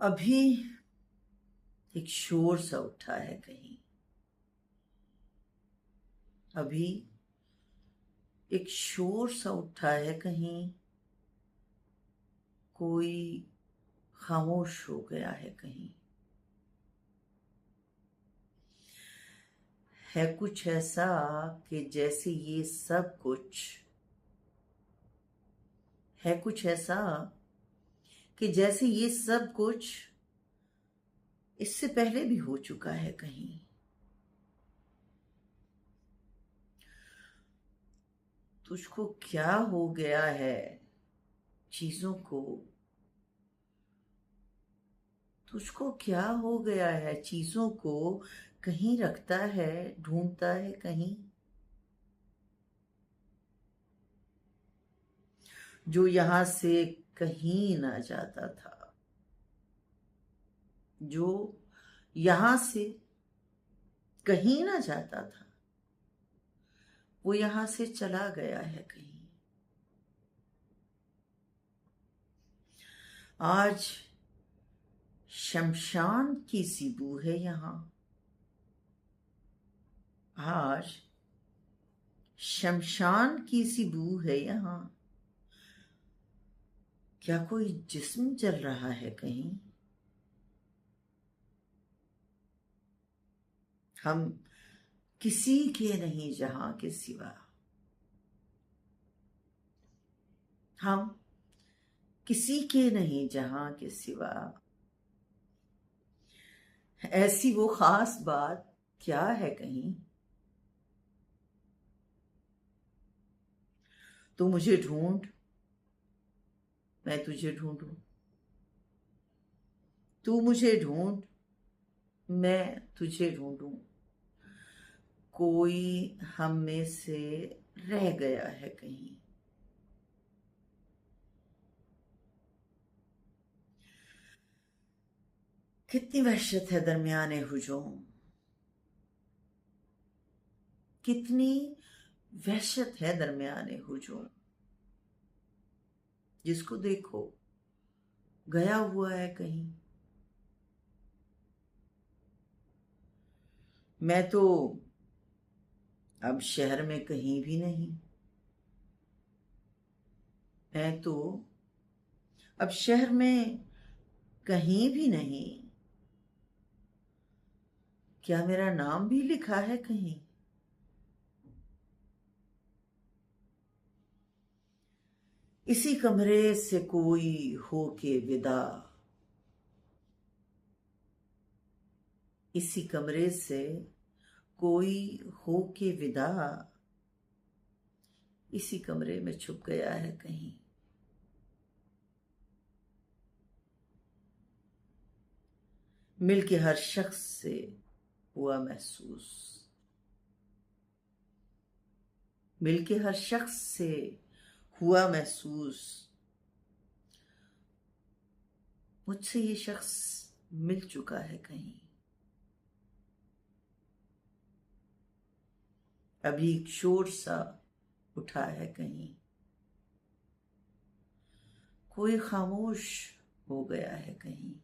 अभी एक शोर सा उठा है कहीं। अभी एक शोर सा उठा है कहीं। कोई खामोश हो गया है कहीं। है कुछ ऐसा कि जैसे ये सब कुछ है कुछ ऐसा कि जैसे ये सब कुछ इससे पहले भी हो चुका है कहीं। तुझको क्या हो गया है चीजों को? तुझको क्या हो गया है चीजों को? कहीं रखता है, ढूंढता है कहीं। जो यहां से कहीं ना जाता था, जो यहां से कहीं ना जाता था, वो यहां से चला गया है कहीं। आज शमशान की सी बू है यहां। आज शमशान की सी बू है यहां। क्या कोई जिस्म जल रहा है कहीं? हम किसी के नहीं जहां के सिवा। हम किसी के नहीं जहां के सिवा। ऐसी वो खास बात क्या है कहीं? तू मुझे ढूंढ, मैं तुझे ढूंढूं। तू मुझे ढूंढ, मैं तुझे ढूंढूं। कोई हम में से रह गया है कहीं। कितनी वहशत है दरमियाने हुजूम। कितनी वहशत है दरमियाने हुजूम। जिसको देखो गया हुआ है कहीं। मैं तो अब शहर में कहीं भी नहीं। मैं तो अब शहर में कहीं भी नहीं। क्या मेरा नाम भी लिखा है कहीं? इसी कमरे से कोई हो के विदा। इसी कमरे से कोई हो के विदा। इसी कमरे में छुप गया है कहीं। मिलके हर शख्स से हुआ महसूस। मिलके हर शख्स से हुआ महसूस। मुझसे ये शख्स मिल चुका है कहीं। अभी एक शोर सा उठा है कहीं। कोई खामोश हो गया है कहीं।